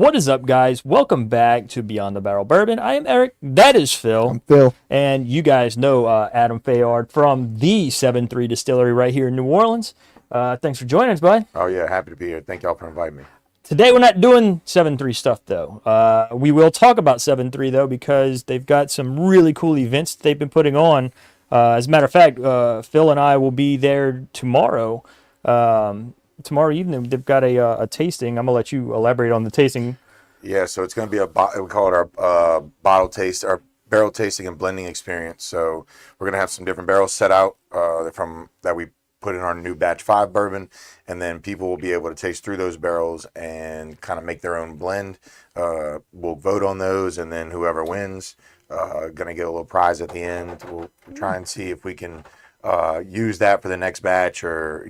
What is up, guys? Welcome back to Beyond the Barrel Bourbon. I am Eric. That is Phil. I'm Phil. And you guys know Adam Fayard from the 7-3 Distillery right here in New Orleans. Thanks for joining us, bud. Oh, yeah. Happy to be here. Thank y'all for inviting me. Today we're not doing 7-3 stuff, though. We will talk about 7-3, though, because they've got some really cool events they've been putting on. As a matter of fact, Phil and I will be there tomorrow. Tomorrow evening, they've got a tasting. I'm going to let you elaborate on the tasting. Yeah, so it's going to be we call it our bottle taste, our barrel tasting and blending experience. So we're going to have some different barrels set out that we put in our new batch 5 bourbon, and then people will be able to taste through those barrels and kind of make their own blend. We'll vote on those, and then whoever wins going to get a little prize at the end. We'll try and see if we can use that for the next batch, or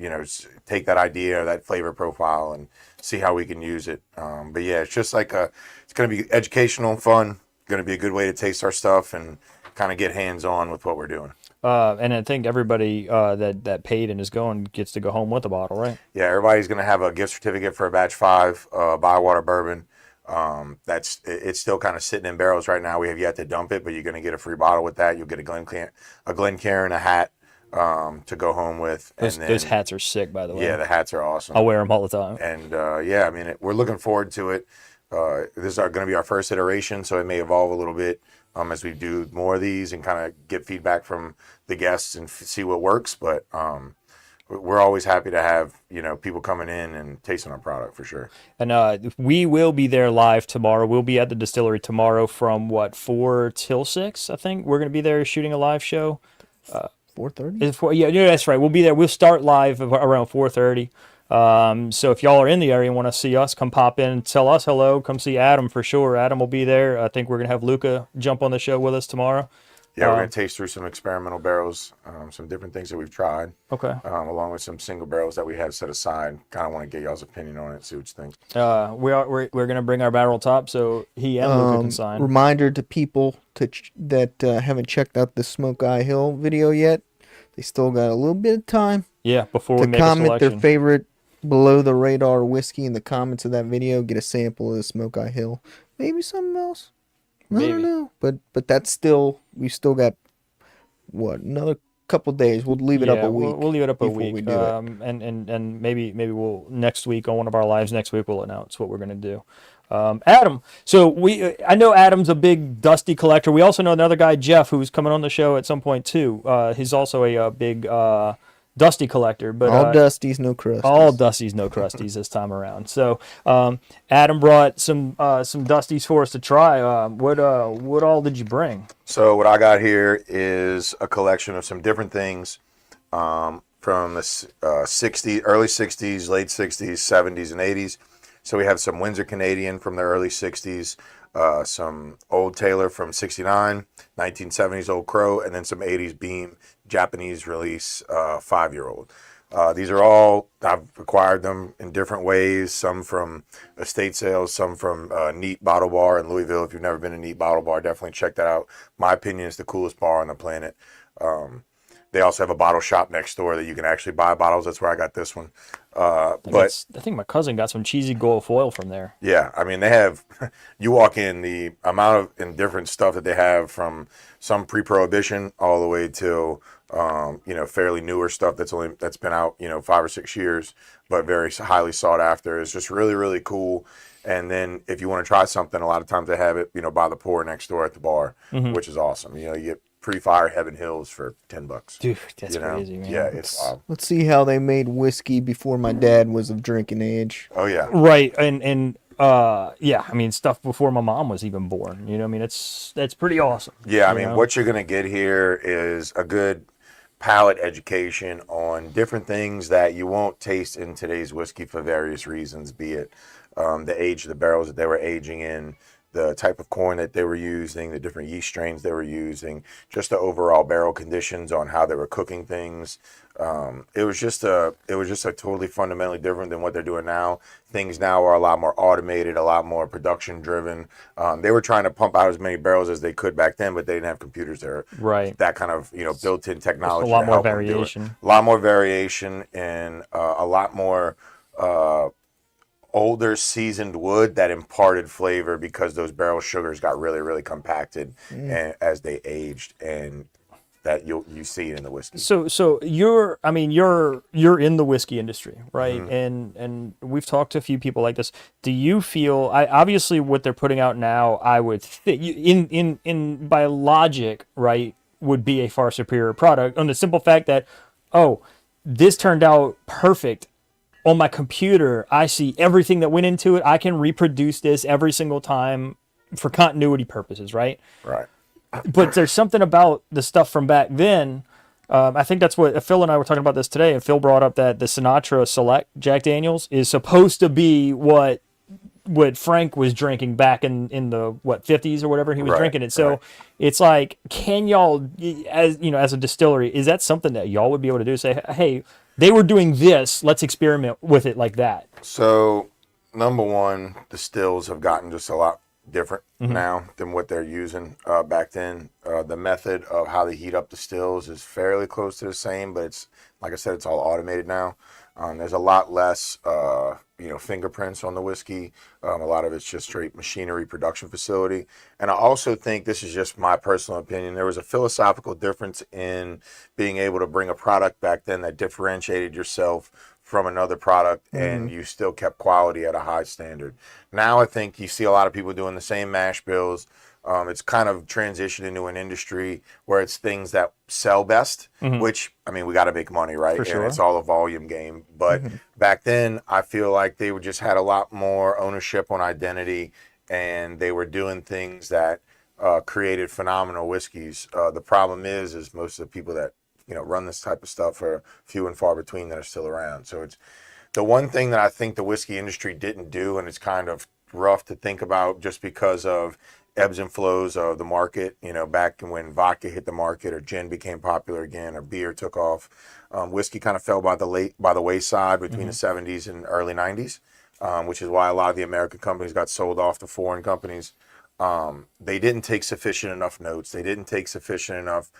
take that idea or that flavor profile and see how we can use it. But yeah, it's just like it's going to be educational and fun. Going to be a good way to taste our stuff and kind of get hands-on with what we're doing. And I think everybody that paid and is going gets to go home with a bottle, right? Yeah, everybody's going to have a gift certificate for a batch 5 Bywater bourbon. It's still kind of sitting in barrels right now. We have yet to dump it, but you're going to get a free bottle with that. You'll get a Glencairn, a hat to go home with. Those hats are sick, by the way. Yeah, the hats are awesome. I'll wear them all the time. And yeah, I mean, we're looking forward to it. This is going to be our first iteration, so it may evolve a little bit as we do more of these and kind of get feedback from the guests and see what works. But we're always happy to have people coming in and tasting our product for sure. And we will be there live tomorrow. We'll be at the distillery tomorrow from 4 till 6. I think we're going to be there shooting a live show. 4:30? Yeah, that's right. We'll be there. We'll start live around 4:30. So if y'all are in the area and want to see us, come pop in and tell us hello. Come see Adam for sure. Adam will be there. I think we're going to have Luca jump on the show with us tomorrow. Yeah, we're going to taste through some experimental barrels, some different things that we've tried. Okay. Along with some single barrels that we have set aside. Kind of want to get y'all's opinion on it, see what you think. We're going to bring our barrel top so he and Luca can sign. Reminder to people that haven't checked out the Smoke Eye Hill video yet. They still got a little bit of time. Yeah, before we make a comment selection. their favorite below the radar whiskey in the comments of that video. Get a sample of the Smoke Eye Hill. Maybe something else. Maybe. I don't know. But that's still, we still got another couple days. We'll leave it up a week. We'll leave it up a week. We do it. And maybe we'll next week on one of our lives next week we'll announce what we're going to do. Adam, so I know Adam's a big Dusty collector. We also know another guy, Jeff, who's coming on the show at some point too. He's also a big Dusty collector, but all Dusties, no Crusties. All Dusties, no Crusties this time around. So Adam brought some Dusties for us to try. What all did you bring? So what I got here is a collection of some different things from the early 60s, late 60s, 70s, and 80s. So we have some Windsor Canadian from the early 60s, some Old Taylor from 69, 1970s Old Crow, and then some 80s Beam Japanese release 5-year-old. These are all, I've acquired them in different ways, some from estate sales, some from Neat Bottle Bar in Louisville. If you've never been to Neat Bottle Bar, definitely check that out. My opinion, is the coolest bar on the planet. They also have a bottle shop next door that you can actually buy bottles. That's where I got this one. I think my cousin got some cheesy gold foil from there. Yeah, I mean, they have, you walk in, the amount of indifferent stuff that they have, from some pre-prohibition all the way to fairly newer stuff that's been out 5 or 6 years, but very highly sought after. It's just really, really cool. And then if you want to try something, a lot of times they have it by the pour next door at the bar, which is awesome. You get pre-fire Heaven Hills for $10. Dude, that's crazy, man. Yeah, it's wild. Let's see how they made whiskey before my dad was of drinking age. Oh yeah, right. And yeah, I mean, stuff before my mom was even born. I mean, that's pretty awesome. Yeah, I mean, what you're gonna get here is a good palate education on different things that you won't taste in today's whiskey for various reasons, be it the age of the barrels that they were aging in, the type of corn that they were using, the different yeast strains they were using, just the overall barrel conditions on how they were cooking things. It was just a totally fundamentally different than what they're doing now. Things now are a lot more automated, a lot more production driven. They were trying to pump out as many barrels as they could back then, but they didn't have computers there. Right. That kind of built-in technology. Just a lot more variation. A lot more variation and a lot more older seasoned wood that imparted flavor because those barrel sugars got really, really compacted and, as they aged, and that you see it in the whiskey. So you're in the whiskey industry, right? And we've talked to a few people like this. Do you feel obviously what they're putting out now, I would think in by logic, right, would be a far superior product on the simple fact that, oh, this turned out perfect on my computer. I see everything that went into it. I can reproduce this every single time for continuity purposes, right? Right. But there's something about the stuff from back then. I think that's what Phil and I were talking about this today, and Phil brought up that the Sinatra Select Jack Daniels is supposed to be what Frank was drinking back in the 50s or whatever he was drinking it. So it's like, can y'all, as you know, as a distillery, is that something that y'all would be able to do? Say, hey, they were doing this, let's experiment with it like that. So number one, the stills have gotten just a lot different now than what they're using back then. The method of how they heat up the stills is fairly close to the same, but it's, like I said, it's all automated now. There's a lot less, fingerprints on the whiskey. A lot of it's just straight machinery production facility. And I also think, this is just my personal opinion, there was a philosophical difference in being able to bring a product back then that differentiated yourself from another product and you still kept quality at a high standard. Now I think you see a lot of people doing the same mash bills. It's kind of transitioned into an industry where it's things that sell best, which, I mean, we got to make money, right? For sure. And it's all a volume game. But back then, I feel like they just had a lot more ownership on identity, and they were doing things that created phenomenal whiskeys. The problem is most of the people that run this type of stuff are few and far between that are still around. So it's the one thing that I think the whiskey industry didn't do, and it's kind of rough to think about just because of ebbs and flows of the market. Back when vodka hit the market, or gin became popular again, or beer took off, whiskey kind of fell by the wayside between the 70s and early 90s, which is why a lot of the American companies got sold off to foreign companies. They didn't take sufficient enough notes. They didn't take sufficient enough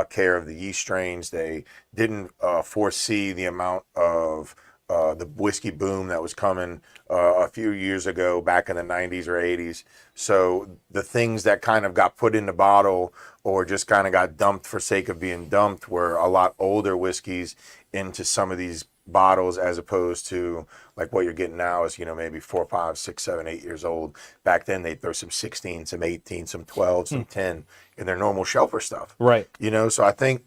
care of the yeast strains. They didn't foresee the amount of the whiskey boom that was coming a few years ago back in the 90s or 80s. So the things that kind of got put in the bottle or just kind of got dumped for sake of being dumped were a lot older whiskeys into some of these bottles, as opposed to like what you're getting now is, maybe 4, 5, 6, 7, 8 years old. Back then they'd throw some 16, some 18, some 12, some 10 in their normal shelfer stuff. Right. So I think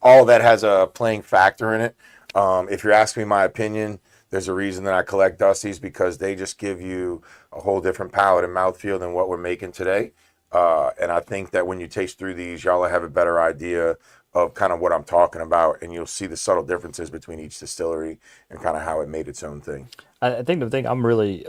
all that has a playing factor in it. If you're asking me my opinion, there's a reason that I collect Dusties, because they just give you a whole different palate and mouthfeel than what we're making today. And I think that when you taste through these, y'all have a better idea of kind of what I'm talking about, and you'll see the subtle differences between each distillery and kind of how it made its own thing. I think the thing I'm really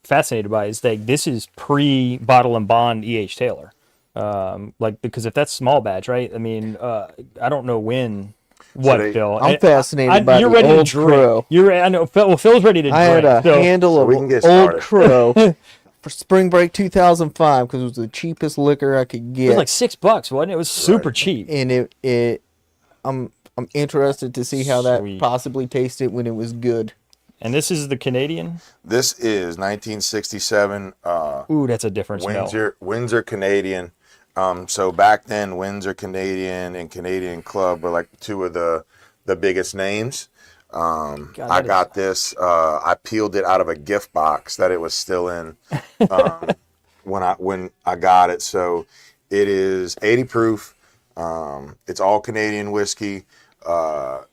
fascinated by is that this is pre-Bottle and Bond E.H. Taylor. Because if that's small batch, right? I mean, I don't know when. Phil? I'm fascinated by you're the ready Old to drink. Crow. I know. Phil's ready to drink. I had a handle of we can get Old started. Crow for Spring Break 2005 because it was the cheapest liquor I could It get. was like $6, wasn't it? It was super cheap. And I'm interested to see how that Sweet. possibly tasted when it was good. And this is the Canadian. This is 1967. Ooh, that's a different smell. Windsor Canadian. So back then, Windsor Canadian and Canadian Club were like two of the biggest names. I got this. I peeled it out of a gift box that it was still in when I got it. So it is 80 proof. It's all Canadian whiskey. I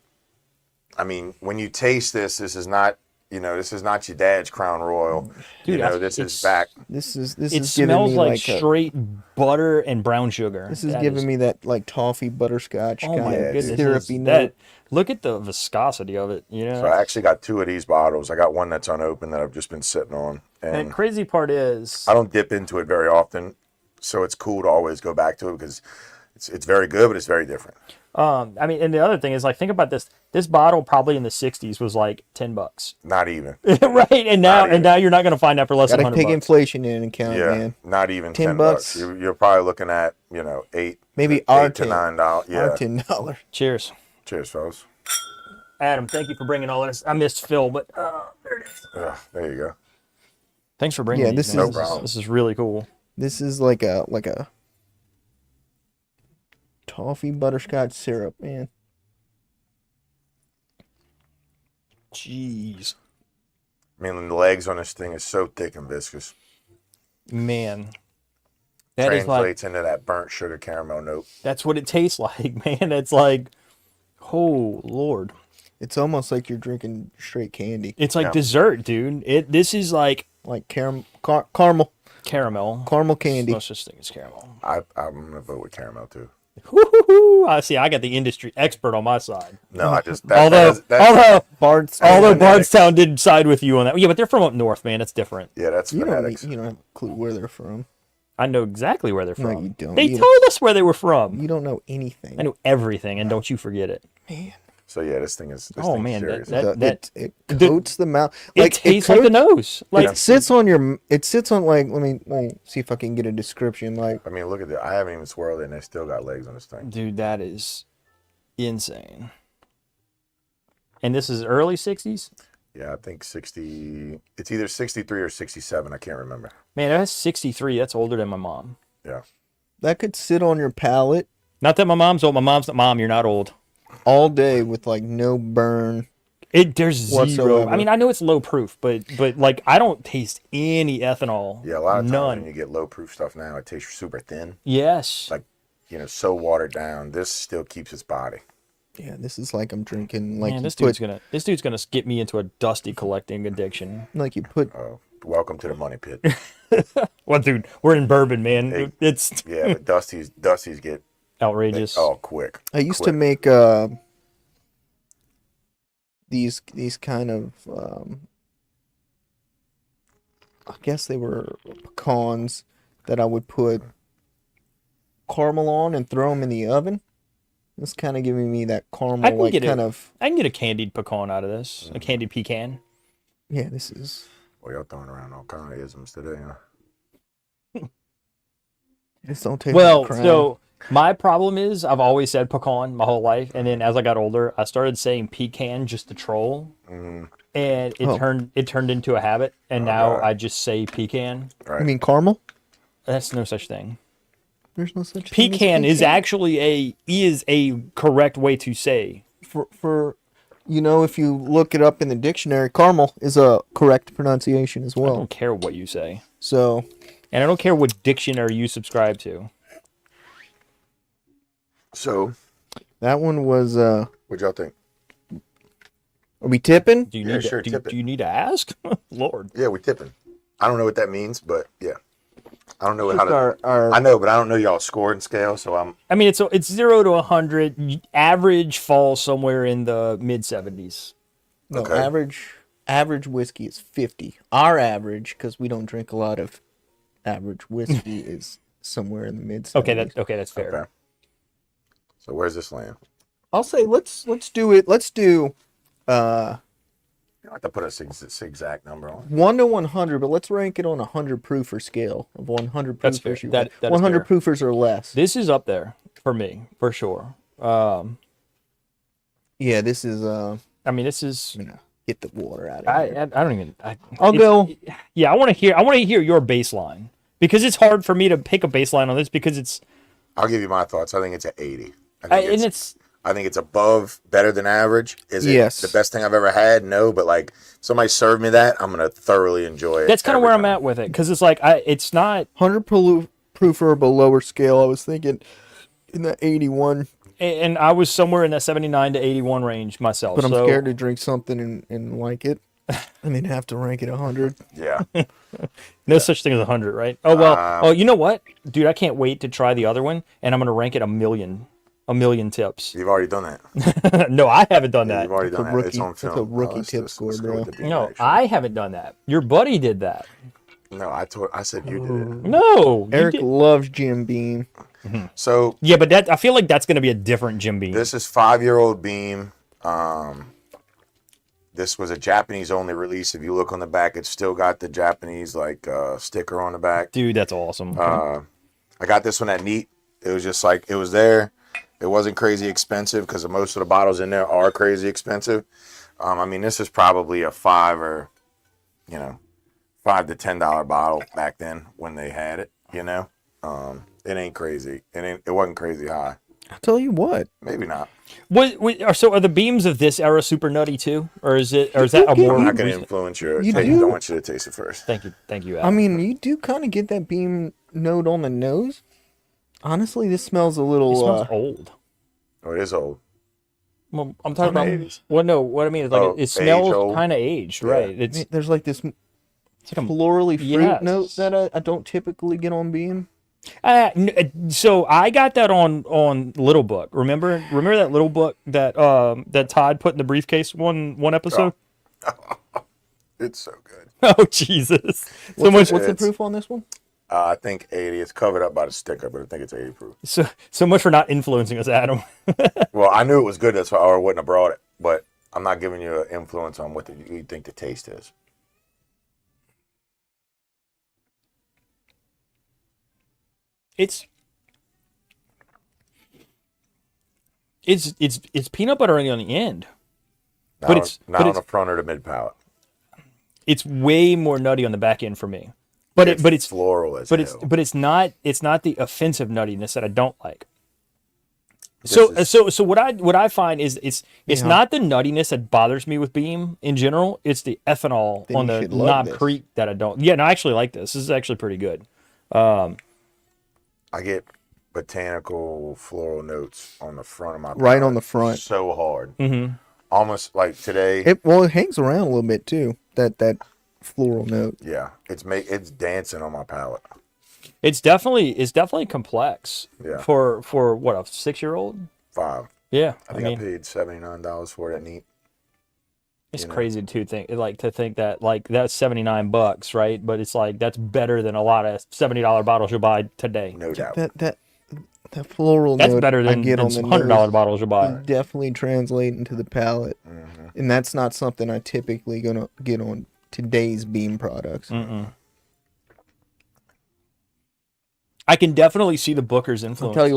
mean, when you taste this is not. This is not your dad's Crown Royal. Dude, this is back. This is It giving smells me like straight butter and brown sugar. This is giving me that like toffee butterscotch Oh kind my of goodness! syrupy That, note. look at the viscosity of it. So I actually got 2 of these bottles. I got one that's unopened that I've just been sitting on. And the crazy part is, I don't dip into it very often, so it's cool to always go back to it because it's very good, but it's very different. I mean, and the other thing is, like, think about this. This bottle probably in the '60s was like $10, Not even. right? And now you're not going to find that for less Gotta than $100. take inflation in account, Yeah, man. not even $10. $10. You're probably looking at $8, Maybe our $8 to $9. Yeah. Our $10. Cheers, Cheers, fellas. Adam. Thank you for bringing all this. I missed Phil, but There you go. Thanks for bringing Yeah, these, this man. is- No problem. This is really cool. This is like a toffee butterscotch syrup, man. Jeez. I mean, the legs on this thing is so thick and viscous. Man. That is like, Translates into that burnt sugar caramel note. that's what it tastes like, man. It's like, oh, Lord. It's almost like you're drinking straight candy, It's like Yeah. dessert, dude. This is like like caramel, caramel. candy. No such thing as caramel. I'm gonna vote with caramel too. Woo-hoo-hoo. I see. I got the industry expert on my side. No, I just Although Bardstown. Bardstown didn't side with you on that. Yeah, but they're from up north, man. That's different. yeah, that's You don't phonetics. have a clue where they're from. I know exactly where they're No, from. you don't. They You told us where they were from. You don't know anything. I know everything, and don't you forget it. Man, So yeah, this thing is. This Oh, thing's man, serious. it coats the mouth. It tastes like the nose. Like It sits on your. It sits on like. Let me see if I can get a description. Like I mean, look at that. I haven't even swirled it, and they still got legs on this thing. dude, that is insane. And this is early 60s? Yeah, I think 60. It's either 63 or 67. I can't remember. Man, that's 63. That's older than my mom. Yeah. that could sit on your palate Not that my mom's old. My mom's not mom. You're not old. all day with like no burn. There's zero. Whatsoever. I mean, I know it's low proof, but like I don't taste any ethanol. Yeah, a lot of times None. when you get low proof stuff now, it tastes super thin. Yes. Like, so watered down. This still keeps its body. Yeah, this is like I'm drinking like Man, you this put dude's gonna get me into a dusty collecting addiction. like you put Oh, welcome to the money pit. Well, dude, we're in Bourbon, man. Hey. It's Yeah, but Dusties get outrageous. quick. I used to Quick. make these kind of I guess they were pecans that I would put caramel on and throw them in the oven. It's kind of giving me that I caramel can like get kind it. of I can get a candied pecan out of this. A candied pecan. yeah. This is Well, y'all throwing around all kind of isms today, huh? this don't taste Well, like crap. so my problem is I've always said pecan my whole life, and then as I got older, I started saying pecan just to troll, Mm, and Oh. it turned into a habit, and now right. I just say pecan. right. I mean caramel. That's no such thing. There's no such thing as Pecan is pecan. actually a correct way to say. For if you look it up in the dictionary, caramel is a correct pronunciation as I well. don't care what you say, So and I don't care what dictionary you subscribe to. So, that one was what y'all think? are we tipping? Do you Yeah, need sure, to, tip it. do you need to ask? Lord. Yeah, we're tipping. I don't know what that means, but yeah. I don't know how Just to. our I know, but I don't know y'all scoring scale, so I'm. I mean, it's 0 to 100. Average falls somewhere in the mid 70s. no, Okay. average whiskey is 50. Our average, because we don't drink a lot of average whiskey, is somewhere in the mid. Okay, that's fair. Okay. So where's this land? I'll say let's do it. Let's do You don't have to put a exact number on. 1 to 100, but let's rank it on a 100 proofer scale of 100 That's fair. proofers. That is 100 fair. proofers or less. This is up there for me, for sure. Yeah, this is. I mean, this is. I'm gonna get the water out of I here. don't even. I'll it's- go. Yeah, I want to hear your baseline because it's hard for me to pick a baseline on this because it's. I'll give you my thoughts. I think it's an 80. I think it's above, better than average. Is it Yes. the best thing I've ever had? No, but like somebody served me that, I'm gonna thoroughly enjoy it. That's kind of every where I'm time. at with it because it's like it's not. 100 proofer but lower scale. I was thinking in the 81, And I was somewhere in that 79 to 81 range myself. but I'm so scared to drink something and like it, and then have to rank it 100. Yeah. no such thing as 100, right? Oh well. You know what, dude? I can't wait to try the other one, and I'm gonna rank it a million tips. You've already done that. No, I haven't done that. You've already That's a done that. It's rookie- on that's a film. rookie let's tip just- score, let's go bro. with the beam No, action. I haven't done that. Your buddy did that. No, I said you did it. No, you Eric did- loves Jim Beam. So Yeah, but I feel like that's gonna be a different Jim Beam. this is 5-year-old Beam. This was a Japanese only release. If you look on the back, it's still got the Japanese sticker on the back. Dude, that's awesome. I got this one at Neat. It was just like it was there. It wasn't crazy expensive because most of the bottles in there are crazy expensive. I mean, this is probably a 5 or $5 to $10 bottle back then when they had it. It ain't crazy. It wasn't crazy high. I'll tell you what. Maybe not. So are the beams of this era super nutty too, or is that a more? I'm not going to influence your taste. I want you to taste it first. Thank you. I Adam. mean, you do kind of get that beam note on the nose. Honestly, this smells a little. It smells old. Oh, it is old. Well, I'm talking From about. the 80s. Well, no, what I mean is like it smells age-old. kind of aged, right? It's There's like this like a florally fruit yes. note that I don't typically get on beam. So I got that on Little Book. Remember that Little Book that that Todd put in the briefcase one episode. It's so good. Oh Jesus! What's the proof on this one? I think 80. It's covered up by the sticker, but I think it's 80 proof. So much for not influencing us, Adam. Well, I knew it was good, that's why I wouldn't have brought it. But I'm not giving you an influence on what you think the taste is. It's peanut buttering on the end, Not on the front or the mid palate. it's way more nutty on the back end for me. But it's floral as but hell. it's not the offensive nuttiness that I don't like. So what I find is it's not the nuttiness that bothers me with Beam in general. It's the ethanol Then on you the should love Knob this. Creek that I don't. Yeah, no, I actually like this. This is actually pretty good. I get botanical floral notes on the front of my Right palate on the front. so hard. Mm-hmm. Almost like today. It hangs around a little bit too. That floral note. Yeah, it's dancing on my palate. It's definitely complex. Yeah. For what, a 6-year-old? 5. Yeah, I think I paid $79 for it. Neat. it's you know. crazy to think that like that's $79, right? But it's like that's better than a lot of $70 bottles you'll buy today. No doubt. That floral That's note better I than get on the some nose $100 bottles you'll buy. definitely translate into the palate, and that's not something I typically gonna get on today's Beam products. Mm-mm. I can definitely see the Booker's influence. I'll tell you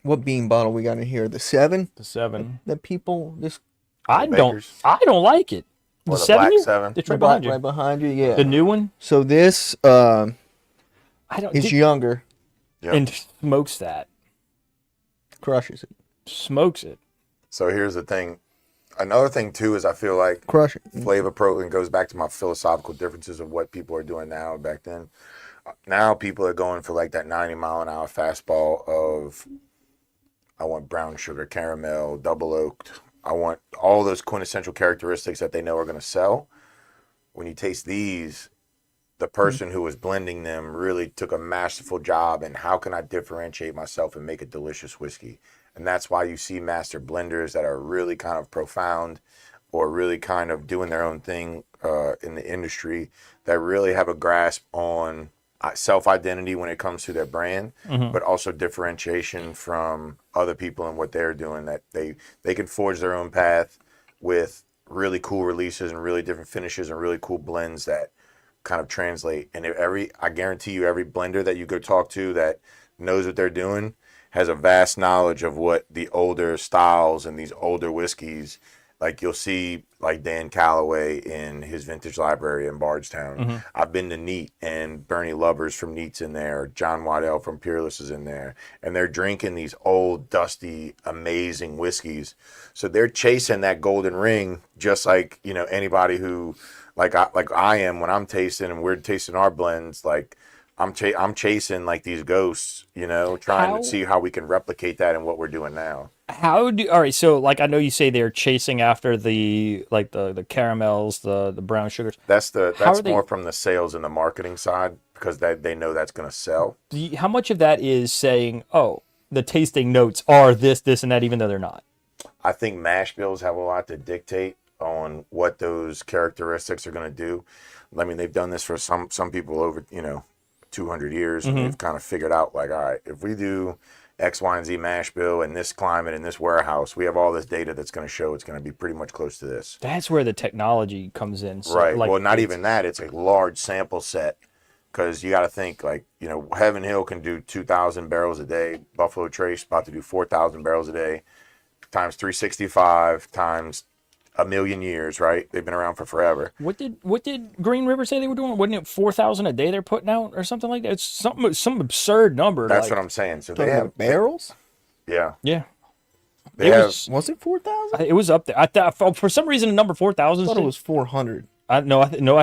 what Beam bottle we got in here? The 7 the 7. that people I Bakers. don't like it. Or the seven? Black 7. It's right behind you. right behind you. Yeah. The new one. So this I don't. is younger, Yep. And smokes that. crushes it, Smokes it. So here's the thing. Another thing too is I feel like crush it. flavor protein goes back to my philosophical differences of what people are doing now and back then. Now people are going for like that 90-mile-an-hour fastball of I want brown sugar, caramel, double oaked. I want all those quintessential characteristics that they know are going to sell. When you taste these, the person who was blending them really took a masterful job in how can I differentiate myself and make a delicious whiskey. And that's why you see master blenders that are really kind of profound or really kind of doing their own thing in the industry that really have a grasp on self-identity when it comes to their brand, but also differentiation from other people and what they're doing, that they can forge their own path with really cool releases and really different finishes and really cool blends that kind of translate. And I guarantee you every blender that you go talk to that knows what they're doing has a vast knowledge of what the older styles and these older whiskeys, like you'll see like Dan Calloway in his vintage library in Bardstown. I've been to Neat and Bernie Lubbers from Neat's in there. John Waddell from Peerless is in there. And they're drinking these old, dusty, amazing whiskeys. So they're chasing that golden ring just like, anybody who, like I am when I'm tasting and we're tasting our blends, like I'm chasing like these ghosts, trying to see how we can replicate that in what we're doing now. All right, so like I know you say they're chasing after the caramels, the brown sugars. That's more from the sales and the marketing side because they know that's going to sell. How much of that is saying, oh, the tasting notes are this, and that, even though they're not? I think mash bills have a lot to dictate on what those characteristics are going to do. I mean, they've done this for some people over, 200 years, and they've kind of figured out, like, all right, if we do X, Y, and Z mash bill in this climate, in this warehouse, we have all this data that's going to show it's going to be pretty much close to this. That's where the technology comes in. So, Right. like, Well, not even that. It's a large sample set because you got to think, like, Heaven Hill can do 2,000 barrels a day. Buffalo Trace about to do 4,000 barrels a day times 365 times a million years, right? They've been around for forever. What did Green River say they were doing? Wasn't it 4,000 a day they're putting out or something like that? It's some absurd number. That's like, what I'm saying. So Talking they have about barrels? yeah. Yeah, They it have was Was it 4,000? it was up there. I thought for some reason the number 4,000. I thought it was 400. I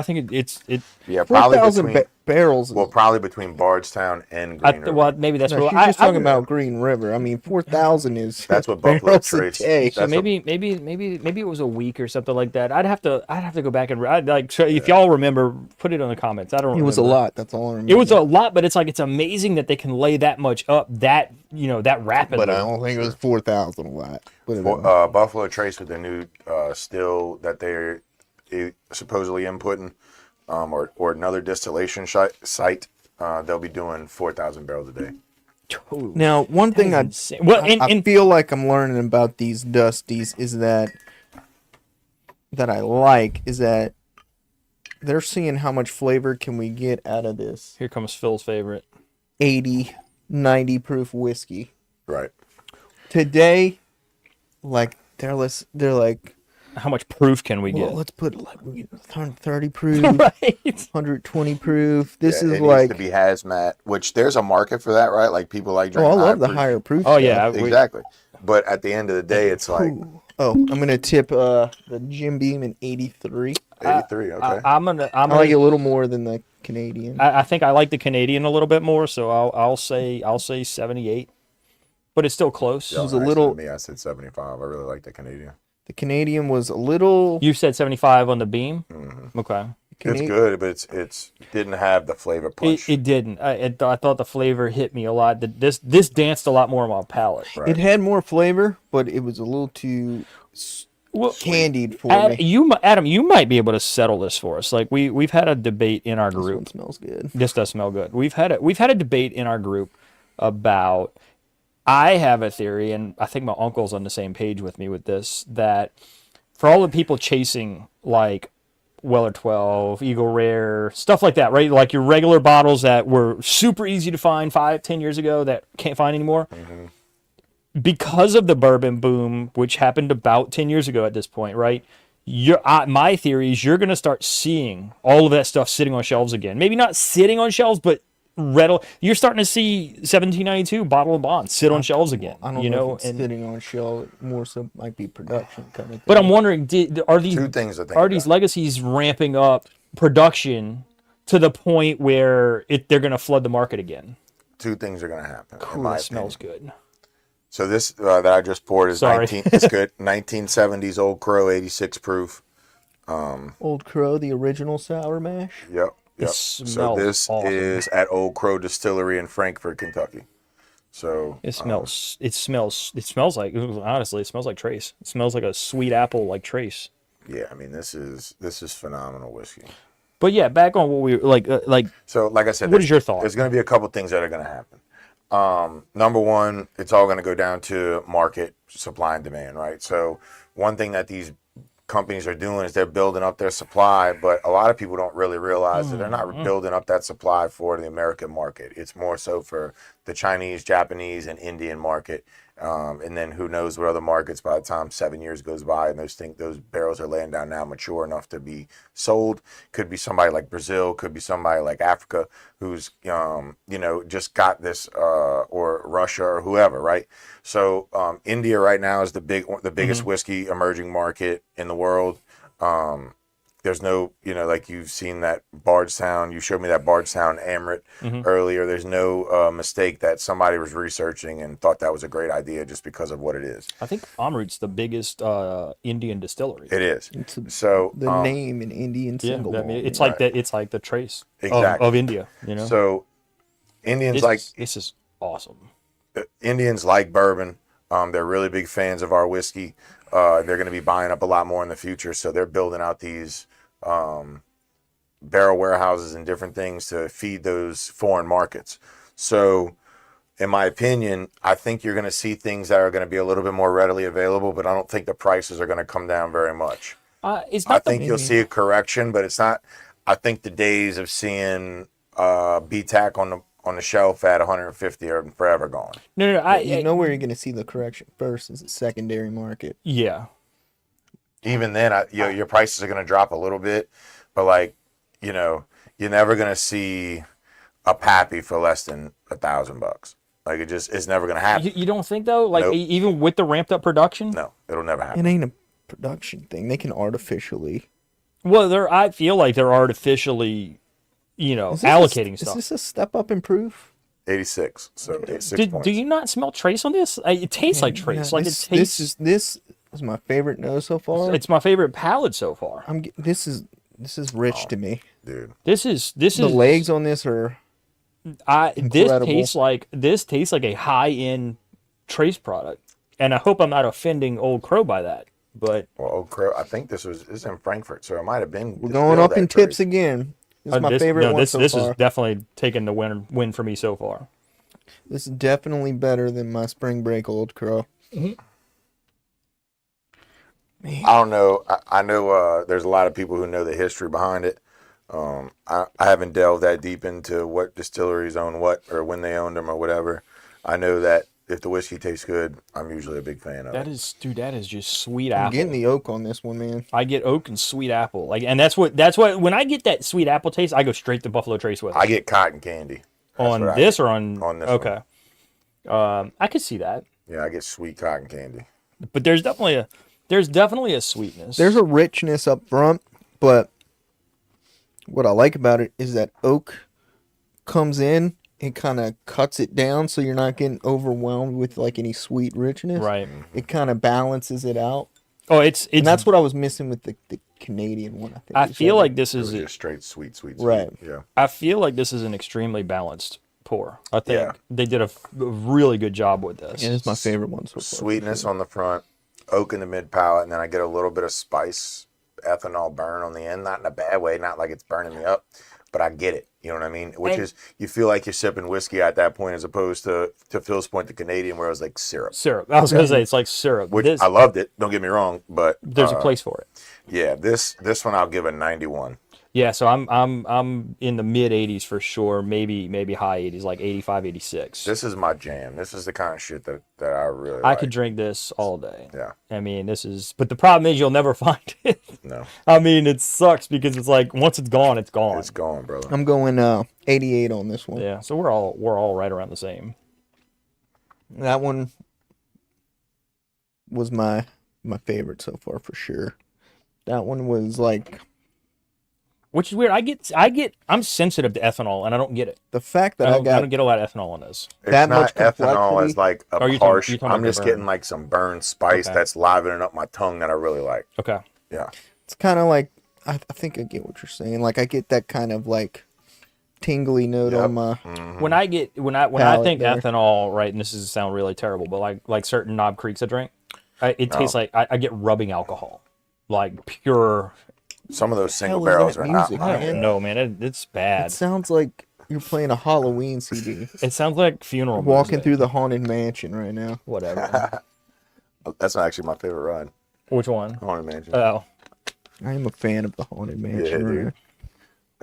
think it's yeah, probably 4,000 between barrels. well, probably between Bardstown and Green River. well maybe that's No, what she's just talking I, about Green River. I mean, 4,000 is That's what Buffalo barrels a Trace. day. So That's what- maybe it was a week or something like that. I'd have to go back and so if y'all remember, put it in the comments. I don't. It was a remember. lot. That's all I remember. It was a lot, but it's like it's amazing that they can lay that much up that rapidly. But I don't think it was 4,000 a lot. But Buffalo Trace with their new still that they're supposedly inputting, or another distillation site. They'll be doing 4,000 barrels a day. now, one thing I Insane. Well, I feel like I'm learning about these Dusties is that I like is that they're seeing how much flavor can we get out of this here comes Phil's favorite. 80, 90 proof whiskey. Right. Today, like they're like, How much proof can we well, get? let's put like we get 130 proof, Right. 120 proof. This Yeah, is it like, needs to be hazmat, which there's a market for that, right? Like people like oh, I drinking love the proof. higher proof. Oh stuff. yeah. Exactly. But at the end of the day, it's like Ooh. Oh, I'm gonna tip the Jim Beam in 83. 83. Okay. I'm gonna. I like it a little more than the Canadian. I think I like the Canadian a little bit more, so I'll say 78, but it's still close. was a Actually, little- to me, I said 75. I really like the Canadian. The Canadian was a little. You said 75 on the beam. Mm-hmm. Okay. It's good, but it's didn't have the flavor punch. It didn't. I thought the flavor hit me a lot. This danced a lot more on my palate. Right. It had more flavor, but it was a little too Well, candied for Adam, me. Adam, you might be able to settle this for us. Like we've had a debate in our This one group. smells good. This does smell good. We've had a debate in our group about. I have a theory, and I think my uncle's on the same page with me with this. That for all the people chasing like Weller 12, Eagle Rare, stuff like that, right? Like your regular bottles that were super easy to find 5-10 years ago that can't find anymore. Because of the bourbon boom, which happened about 10 years ago at this point, right? My theory is you're going to start seeing all of that stuff sitting on shelves again. Maybe not sitting on shelves, but you're starting to see 1792 Bottle and Bond sit on shelves again. I don't know if it's sitting on shelf. More so might be production kind of thing. But I'm wondering, are these Two things to think are these about. legacies ramping up production to the point where they're going to flood the market again? Two things are going to happen. in Ooh, my that smells opinion. good. So this that I just poured is Sorry. 19. It's good. 1970s Old Crow, 86 proof. Old Crow, the original sour mash. Yep. It Yep. So smells this awesome. is at Old Crow Distillery in Frankfort, Kentucky. So It smells. It smells like. Honestly, it smells like Trace. It smells like a sweet apple, like Trace. yeah, I mean this is phenomenal whiskey. But yeah, back on what we like. So like I said, What is your thought? There's going to be a couple things that are going to happen. Number one, it's all going to go down to market supply and demand, right? So one thing that these companies are doing is they're building up their supply, but a lot of people don't really realize that they're not building up that supply for the American market. It's more so for the Chinese, Japanese, and Indian market. And then who knows what other markets by the time 7 years goes by and those barrels are laying down now mature enough to be sold. Could be somebody like Brazil, could be somebody like Africa who's just got this, or Russia or whoever, right? So India right now is the biggest whiskey emerging market in the world. There's no, like you've seen that Bardstown, you showed me that Bardstown Amrit earlier. There's no mistake that somebody was researching and thought that was a great idea just because of what it is. I think Amrut's the biggest Indian distillery. It is. It's So the name in Indian Yeah, single I mean, malt. it's like that. It's like the Trace Exactly. of India. So Indians This is awesome. Indians like bourbon. They're really big fans of our whiskey. They're going to be buying up a lot more in the future. So they're building out these barrel warehouses and different things to feed those foreign markets. So in my opinion, I think you're going to see things that are going to be a little bit more readily available, but I don't think the prices are going to come down very much. It's I not think you'll see a correction, but it's not. I think the days of seeing BTAC on the shelf at 150 are forever gone. No. You know where you're going to see the correction first is the secondary market. Yeah. even then, your prices are going to drop a little bit, but like, you're never going to see a Pappy for less than $1,000. Like it's never going to happen. You don't think though? Like Nope. even with the ramped up production? No, it'll never happen. It ain't a production thing. They can artificially. Well, I feel like they're artificially, allocating Is stuff. this a step up improve? 86. So 86 points. Do you not smell trace on this? It tastes like trace. Like this, it tastes. This is my favorite nose so far. It's my favorite palate so far. This is rich to me. Dude. This is The legs on this are this incredible. tastes like a high end trace product, and I hope I'm not offending Old Crow by that. But Well, Old Crow, I think this is in Frankfurt, so it might have been. we're going up in tips again. This is my favorite one so this far. is definitely taking the win for me so far. This is definitely better than my Spring Break Old Crow. I don't know. I know there's a lot of people who know the history behind it. I haven't delved that deep into what distilleries own what or when they owned them or whatever. I know that if the whiskey tastes good, I'm usually a big fan of it. That is just sweet I'm apple. getting the oak on this one, man. I get oak and sweet apple, and that's what when I get that sweet apple taste, I go straight to Buffalo Trace with it. I get cotton candy. That's on what I this get. or on this okay. I could see that, Yeah, I get sweet cotton candy. but there's definitely a sweetness. There's a richness up front, but what I like about it is that oak comes in and kind of cuts it down so you're not getting overwhelmed with like any sweet richness. right. It kind of balances it out. Oh, it's And that's what I was missing with the Canadian one, I think. I is feel that like this is Just straight sweet. Right. Yeah. I feel like this is an extremely balanced pour. I think Yeah. they did a really good job with this. Yeah, this is my favorite one so far. Sweetness on the front, oak in the mid palate, and then I get a little bit of spice, ethanol burn on the end. Not in a bad way, not like it's burning me up, but I get it. You know what I mean? Which is, you feel like you're sipping whiskey at that point, as opposed to Phil's point, the Canadian, where it was like syrup. Syrup. I was gonna say it's like syrup. Which This, I loved it. Don't get me wrong, but there's a place for it. yeah, this one I'll give a 91. Yeah, so I'm in the mid 80s for sure, maybe high 80s, like 85, 86. This is my jam. This is the kind of shit that I really I like. could drink this all day. Yeah. I mean, but the problem is you'll never find it. No, I mean, it sucks because it's like once it's gone, it's gone. it's gone, brother. I'm going 88 on this one. Yeah, so we're all right around the same. That one was my favorite so far for sure. That one was like Which is weird. I'm sensitive to ethanol and I don't get it. the fact that I I don't got get a lot of ethanol in this. It's that not much ethanol complexity? as like a Oh, you're harsh. talking I'm about just the getting burn. like some burn spice Okay. that's livening up my tongue that I really like. Okay. Yeah. it's kind of like I think I get what you're saying. Like I get that kind of like tingly note Yep. on my When I Palate think there. ethanol, right, and this is sound really terrible, but like certain Knob Creeks I drink, it tastes like I get rubbing alcohol, like pure. Some of those single hell is barrels that are not music, mine. man? No, man, it's bad. It sounds like you're playing a Halloween CD. It sounds like funeral. Walking music. through the haunted mansion right now. Whatever. That's not actually my favorite ride. Which one? Haunted Mansion. Oh, I am a fan of the haunted mansion. Yeah, right dude.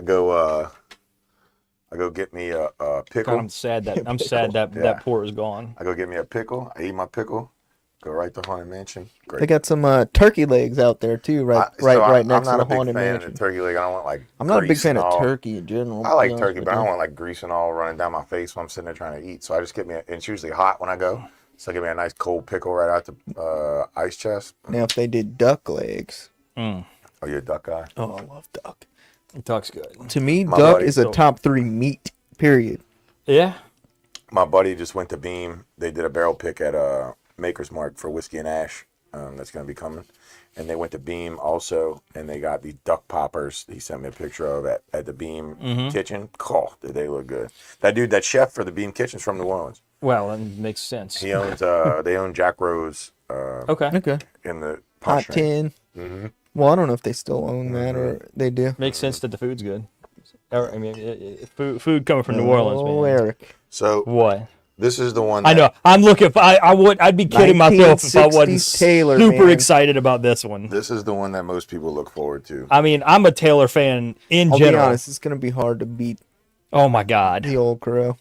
now. I go get me a God, pickle. I'm sad that Yeah. that pour is gone. I go get me a pickle. I eat my pickle. Go right to Haunted Mansion. Great. They got some turkey legs out there too, right next to the haunted I'm not a big fan mansion. of the turkey leg. I don't want like. I'm not a big grease fan and of all. turkey in general. I to like be honest turkey, with but I you. don't want like grease and all running down my face when I'm sitting there trying to eat. So I just get me. And it's usually hot when I go. So I get me a nice cold pickle right out the ice chest. Now, if they did duck legs, Oh, you're a duck guy. oh, I love duck. Duck's good. To me, My duck buddy is a still- top 3 meat. Period. Yeah. My buddy just went to Beam. They did a barrel pick at Maker's Mark for Whiskey and Ash. That's going to be coming. And they went to Beam also, and they got these duck poppers he sent me a picture of at the Beam kitchen. Oh, they look good. That chef for the Beam Kitchen's from New Orleans. Well, that makes sense. He owns, they own Jack Rose Okay. Okay. in the Hot punch drink. 10. Well, I don't know if they still own that or they do. Makes sense that the food's good. I mean, food coming from New Orleans, Oh, man. Eric. So What? this is the one I know. I'm looking for. I'd be kidding myself if I wasn't 1960s Taylor, super man. excited about this one. This is the one that most people look forward to. I mean, I'm a Taylor fan in I'll be general. honest, it's going to be hard to beat Oh my God. the Old Crow.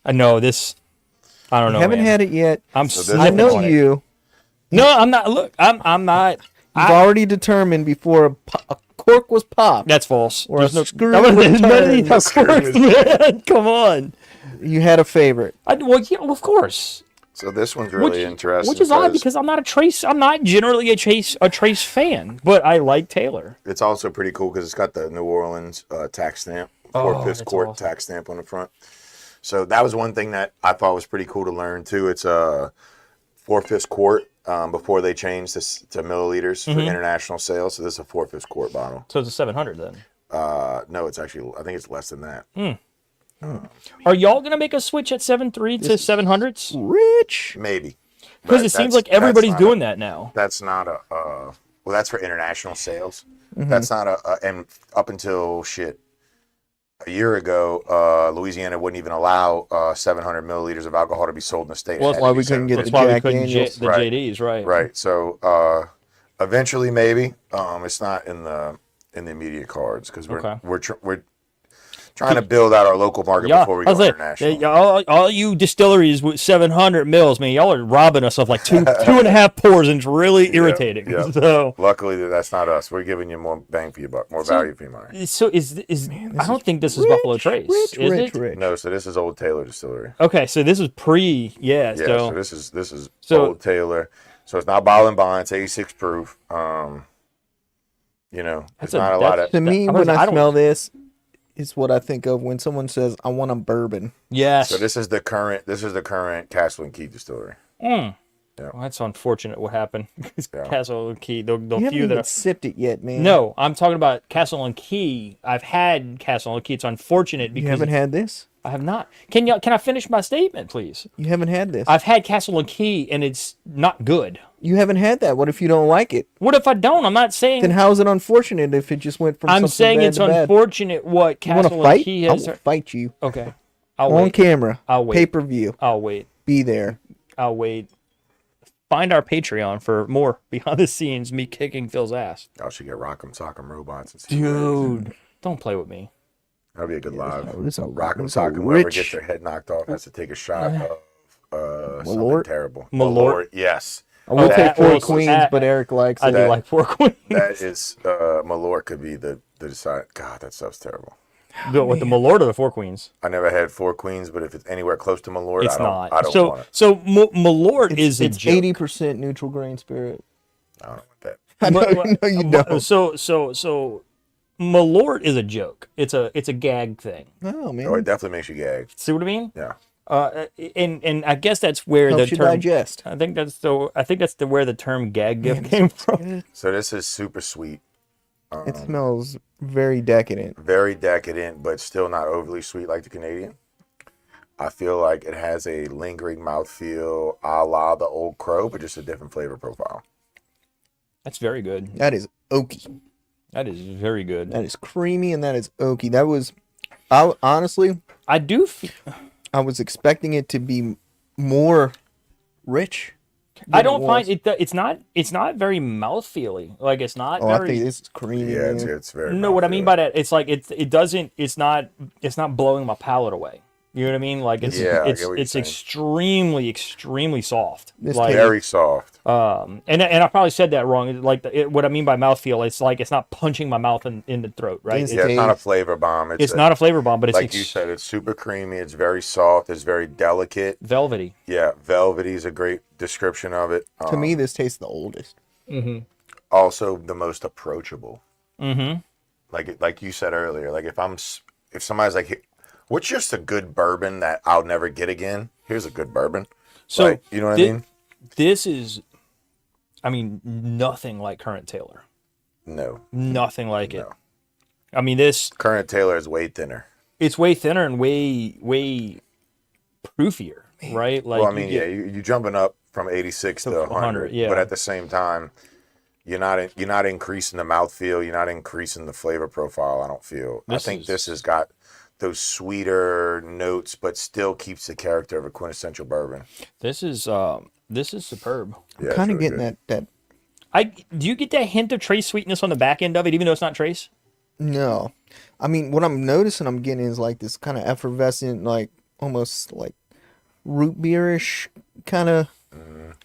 I know this. I don't know. Haven't man. had it yet. I'm So this- sniffing I know on it. you. No, I'm not. Look, I'm not. You've already determined before a cork was popped. That's false. Or There's a no screw none of returned. these have corks, man. Come on. You had a favorite. Well, yeah, of course. So this one's really interesting. Which is odd because I'm not a Trace. I'm not generally a Trace fan, but I like Taylor. it's also pretty cool because it's got the New Orleans tax stamp, Oh, 4/5 that's quart awesome. tax stamp on the front. So that was one thing that I thought was pretty cool to learn too. It's a 4/5 quart before they changed this to milliliters for international sales. So this is a 4/5 quart bottle. So it's a 700 then. No, it's actually I think it's less than that. Are y'all gonna make a switch at 7.3 to 700s? Rich. Maybe. Because But it seems that's- like everybody's that's not doing that now. That's not a well, that's for international sales. That's not and up until a year ago, Louisiana wouldn't even allow 700 milliliters of alcohol to be sold in the state. Well, It had why to be we couldn't get That's the why we Jack couldn't Daniels. the Right. JDs, right? Right. So eventually, maybe it's not in the immediate cards because Okay. we're trying to build out our local market Yeah, before we I go was like, international. all you distilleries with 700 mils, man, y'all are robbing us of like two and a half pours, and it's really irritating. yeah. So, Luckily, that's not us. We're giving you more bang for your buck, more value for your money. so is I don't think this is Buffalo Trace, Rich, is rich, it? rich. No, so this is Old Taylor Distillery. Okay, so this is Yeah, so so this is So- Old Taylor. So it's not bottle and bond. It's 86 proof. It's not a lot of. To me, I when don't- I smell this, it's what I think of when someone says, "I want a bourbon." yes. So this is the current Castle and Key Distillery. Well, Yeah. that's unfortunate what happened. Yeah. Castle and Key, the You haven't few even that sipped it yet, man. no, I'm talking about Castle and Key. I've had Castle and Key. It's unfortunate You because haven't had this. I have not. Can I finish my statement, please? You haven't had this. I've had Castle and Key, and it's not good. You haven't had that. What if you don't like it? What if I don't? I'm not saying. Then how is it unfortunate if it just went from I'm something saying bad it's to bad? unfortunate what You want to Castle and fight? Key I has. will fight you Okay, I'll on wait. camera. I'll wait. Pay-per-view. I'll wait. Be there. I'll wait. Find our Patreon for more behind the scenes me kicking Phil's ass. Y'all should get Rock'em Sock'em Robots and see. Dude, don't play with me. That'd be a good live. This a Rock'em this a Sock'em. Whoever rich- gets their head knocked off has to take a shot of something Malort? terrible. Malort? Yes. I will that take Four was- Queens, that- but Eric likes I it. do like Four Queens. That is Malort could be the decide. God, that stuff's terrible. With the Malort or the Four Queens? I never had Four Queens, but if it's anywhere close to Malort, It's I not. don't so want it. so Malort is a It's joke. 80% neutral grain spirit. I don't want that. I know, no, you don't. So Malort is a joke. It's a gag thing. No, man. Oh, it definitely makes you gag. See what I mean? Yeah. And I guess that's where Helps the you term digest. I think that's where the term gag gift came from. So this is super sweet. It smells very decadent. Very decadent, but still not overly sweet like the Canadian. I feel like it has a lingering mouthfeel a la the Old Crow, but just a different flavor profile. That's very good. That is oaky. That is very good. That is creamy and that is oaky. That was, honestly, I do. I was expecting it to be more rich. I than don't it find was. it. It's not very mouthfeely. Like it's not Oh, I very. think this is creamy. Yeah, man. it's very. No, what I mean mouthfeel. by that, it's like it doesn't. It's not blowing my palate away. You know what I mean? Like it's Yeah, I it's get what you're it's saying. extremely soft. This Like, Very soft. and I probably said that wrong. Like what I mean by mouthfeel, it's like it's not punching my mouth in the throat, right? It's- Yeah, it's not a flavor bomb. It's not a flavor bomb, but it's like you said. It's super creamy. It's very soft. It's very delicate. velvety. Yeah, velvety is a great description of it. To me, this tastes the oldest. Also the most approachable. Mm-hmm. Like you said earlier. Like if somebody's like, "Hey, what's just a good bourbon that I'll never get again?" Here's a good bourbon. So Like, you know what I mean? This is, I mean, nothing like Current Taylor. No. Nothing like it. No. I mean, this Current Taylor is way thinner. it's way thinner and way proofier, right? Like Well, I mean, you get- you jumping up from 86 to 100, yeah. but at the same time, you're not increasing the mouthfeel. You're not increasing the flavor profile. I don't feel. I think this has got those sweeter notes, but still keeps the character of a quintessential bourbon. This is superb. Yeah, it's Kind of really getting good. that. Do you get that hint of trace sweetness on the back end of it, even though it's not trace? No. I mean, what I'm noticing I'm getting is like this kind of effervescent, like almost like root beerish kind of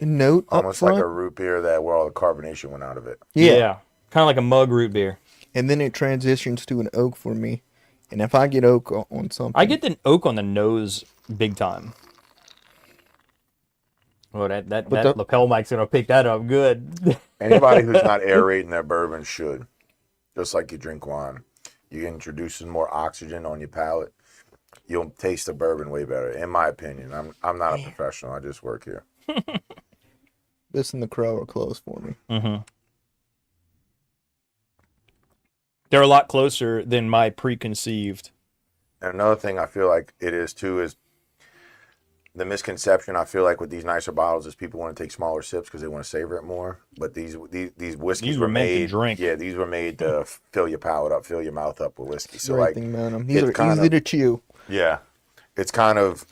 note up Almost like front. a root beer that where all the carbonation went out of it. Yeah. Kind of like a mug root beer. And then it transitions to an oak for me. And if I get oak on something, I get the oak on the nose big time. Oh, that the- lapel mic's gonna pick that up good. Anybody who's not aerating their bourbon should. Just like you drink wine. You introduce some more oxygen on your palate. You'll taste the bourbon way better, in my opinion. I'm not a professional. I just work here. this and the Crow are close for me. Mm-hmm. They're a lot closer than my preconceived. And another thing I feel like it is too is the misconception I feel like with these nicer bottles is people want to take smaller sips because they want to savor it more. But these whiskeys These were meant to made drink. Yeah, these were made to fill your palate up, fill your mouth up with whiskey. So Great like, thing about them. These it's are kind easy of- to chew. yeah, it's kind of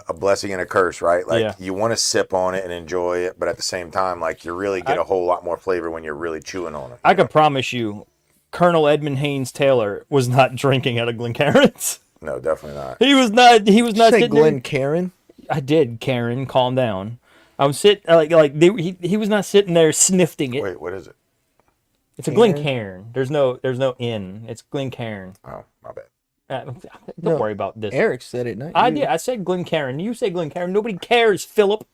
a blessing and a curse, right? Like Yeah. you want to sip on it and enjoy it, but at the same time, like you really get a whole lot more flavor when you're really chewing on it. I can promise you, Colonel Edmund Haynes Taylor was not drinking out of Glencairn's. No, definitely not. He was not. He was not Say sitting there. Glen Karen. I did, Karen. Calm down. I was he was not sitting there sniffing it. Wait, what is it? It's a Glencairn. There's no N. It's Glencairn. Oh, my bad. Don't No, worry about this. Eric said it. Not I you. did. I said Glencairn. You say Glencairn. Nobody cares, Philip.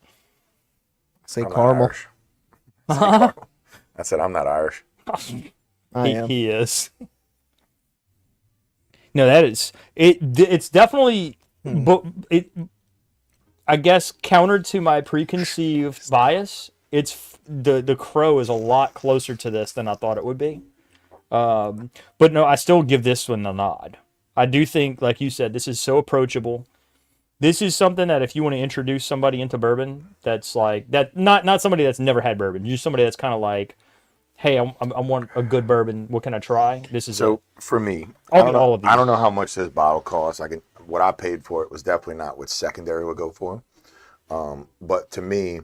Say I'm not caramel. Irish. Say caramel. I said I'm not Irish. I am. He is. No, that is it. It's definitely, but it. I guess counter to my preconceived bias, the Crow is a lot closer to this than I thought it would be. But no, I still give this one a nod. I do think, like you said, this is so approachable. This is something that if you want to introduce somebody into bourbon, that's like that. Not somebody that's never had bourbon, just somebody that's kind of like, hey, I want a good bourbon. What can I try? This is So for me, I'll I don't get know, all of these. I don't know how much this bottle costs. What I paid for it was definitely not what secondary would go for. But to me,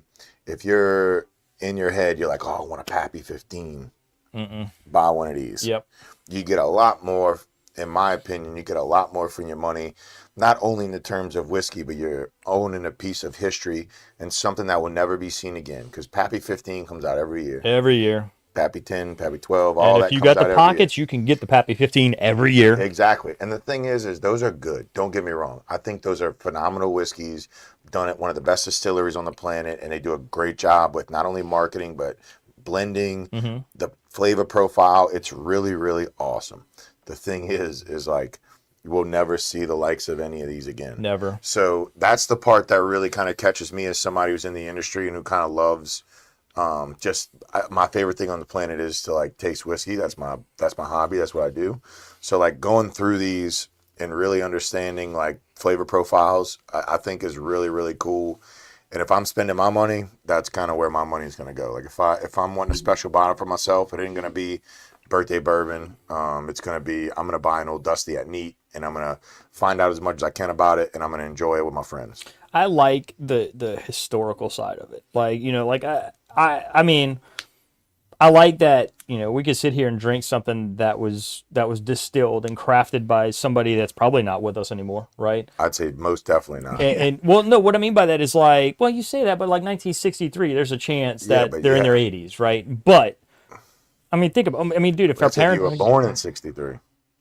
if you're in your head, you're like, oh, I want a Pappy 15. Buy one of these. Yep. You get a lot more, in my opinion, you get a lot more for your money, not only in the terms of whiskey, but you're owning a piece of history and something that will never be seen again. Because Pappy 15 comes out every year. Every year. Pappy 10, Pappy 12, all And that if you comes got out the every pockets, you can get the Pappy 15 every year. Exactly. And the thing is those are good. Don't get me wrong. I think those are phenomenal whiskeys done at one of the best distilleries on the planet. And they do a great job with not only marketing, but blending, the flavor profile. It's really, really awesome. The thing is like, you will never see the likes of any of these again. Never. So that's the part that really kind of catches me as somebody who's in the industry and who kind of loves my favorite thing on the planet is to like taste whiskey. That's my hobby. That's what I do. So like going through these and really understanding like flavor profiles, I think is really, really cool. And if I'm spending my money, that's kind of where my money is going to go. Like if I'm wanting a special bottle for myself, it ain't going to be birthday bourbon. It's going to be, I'm going to buy an old Dusty at Neat and I'm going to find out as much as I can about it and I'm going to enjoy it with my friends. I like the historical side of it. Like, you know, like I mean, I like that, you know, we could sit here and drink something that was distilled and crafted by somebody that's probably not with us anymore, right? I'd say most definitely not. And well, no, what I mean by that is like, well, you say that, but like 1963, there's a chance that but they're in yeah. their 80s, right? But I mean, think about, I mean, dude, if our Let's say you parents, were born in 63.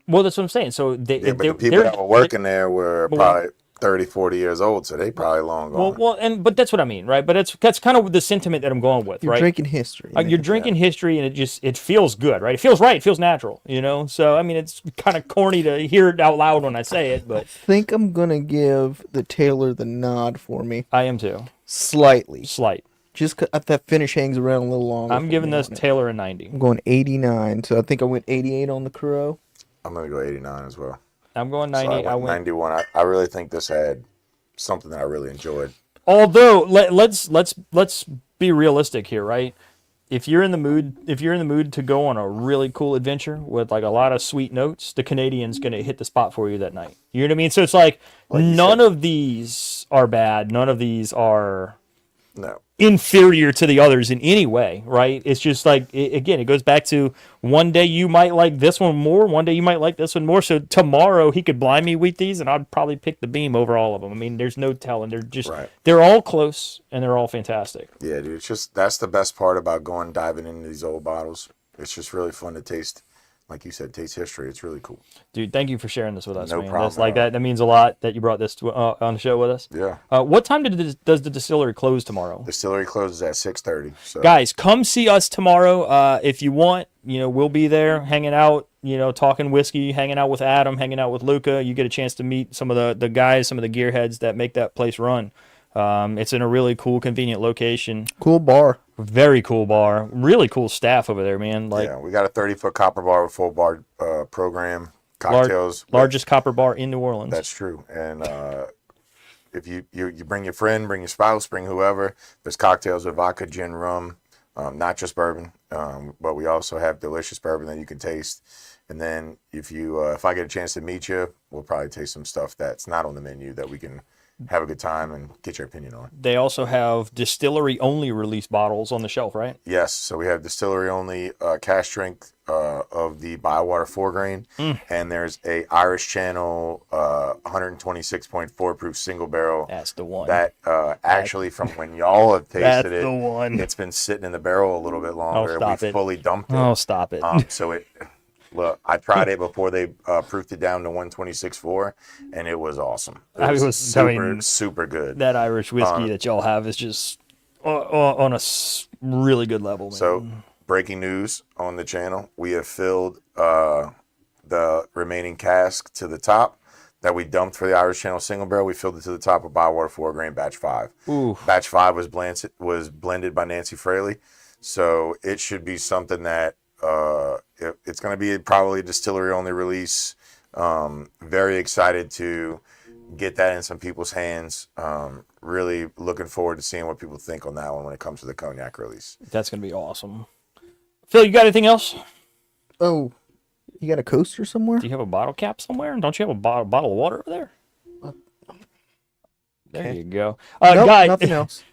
well, that's what I'm saying. So they, Yeah, but the people that were working there were But probably 30, 40 years old, so they probably long gone. but that's what I mean, right? But that's kind of the sentiment that I'm going with, You're right? drinking history. Like you're drinking history, and it feels good, right? It feels right. It feels natural, you know. So I mean, it's kind of corny to hear it out loud when I say it, but I think I'm gonna give the Taylor the nod for me I am too. slightly. Slight. Just 'cause that finish hangs around a little longer. I'm for giving me this on it. Taylor a 90. I'm going 89, so I think I went 88 on the Crow. I'm going to go 89 as well. I'm going So 90. I went 91. I really think this had something that I really enjoyed. Although let's be realistic here, right? If you're in the mood to go on a really cool adventure with like a lot of sweet notes, the Canadian's gonna hit the spot for you that night. You know what I mean? So it's like you none of these are bad. None of these are No. inferior to the others in any way, right? It's just like, again, it goes back to one day you might like this one more, one day you might like this one more. So tomorrow he could blind me with these and I'd probably pick the Beam over all of them. I mean, there's no telling. They're just, they're all close and they're all fantastic. Yeah, dude. It's just, that's the best part about diving into these old bottles. It's just really fun to taste. Like you said, taste history. It's really cool. Dude, thank you for sharing this with us, No man. problem That's like that means a lot that you brought this to, on the show with us. Yeah. What time does the distillery close tomorrow? Distillery closes at 6:30. So. Guys, come see us tomorrow if you want. We'll be there hanging out, talking whiskey, hanging out with Adam, hanging out with Luca. You get a chance to meet some of the guys, some of the gearheads that make that place run. It's in a really cool, convenient location. Cool bar. Very cool bar. Really cool staff over there, man. Yeah, we got a 30-foot copper bar with full bar program. Cocktails. Largest copper bar in New Orleans. That's true. And if you bring your friend, bring your spouse, bring whoever, there's cocktails with vodka, gin, rum, not just bourbon, but we also have delicious bourbon that you can taste. And then if I get a chance to meet you, we'll probably taste some stuff that's not on the menu that we can have a good time and get your opinion on. They also have distillery-only release bottles on the shelf, right? Yes. So we have distillery-only cask strength of the Bywater 4-grain, and there's a Irish Channel 126.4 proof single barrel. That's the one. That actually, from when y'all have tasted That's it, the one. It's been sitting in the barrel a little bit longer. stop We've it. fully dumped it. Oh, stop it. Look, I tried it before they proofed it down to 126.4, and it was awesome. It was super good. That Irish whiskey that y'all have is just on a really good level, man. So, breaking news on the channel: we have filled the remaining cask to the top that we dumped for the Irish Channel single barrel. We filled it to the top of Bywater 4-grain batch 5. Ooh. Batch 5 was blended by Nancy Fraley, so it should be something that. It's going to be probably a distillery only release. Very excited to get that in some people's hands. Really looking forward to seeing what people think on that one when it comes to the cognac release. That's going to be awesome. Phil, you got anything else? Oh, you got a coaster somewhere? Do you have a bottle cap somewhere? Don't you have a bottle of water over there? There you go. Nope, guys, nothing else.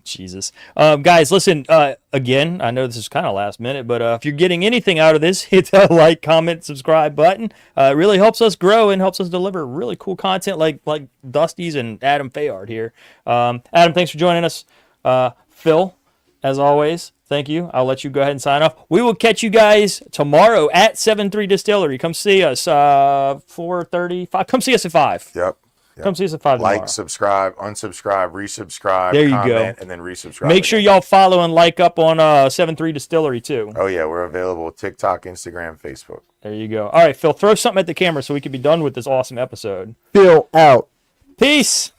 Jesus. Guys, listen, again, I know this is kind of last minute, but if you're getting anything out of this, hit the like, comment, subscribe button. It really helps us grow and helps us deliver really cool content like Dusties and Adam Fayard here. Adam, thanks for joining us. Phil, as always, thank you. I'll let you go ahead and sign off. We will catch you guys tomorrow at 7-3 Distillery. Come see us 4:35. Come see us at 5. Yep. Come see us at 5 tomorrow. Like, subscribe, unsubscribe, resubscribe, there you comment, go. and then resubscribe. Make sure y'all follow and like up on 7-3 Distillery too. Oh, yeah, we're available TikTok, Instagram, Facebook. There you go. All right, Phil, throw something at the camera so we can be done with this awesome episode. Phil out. Peace.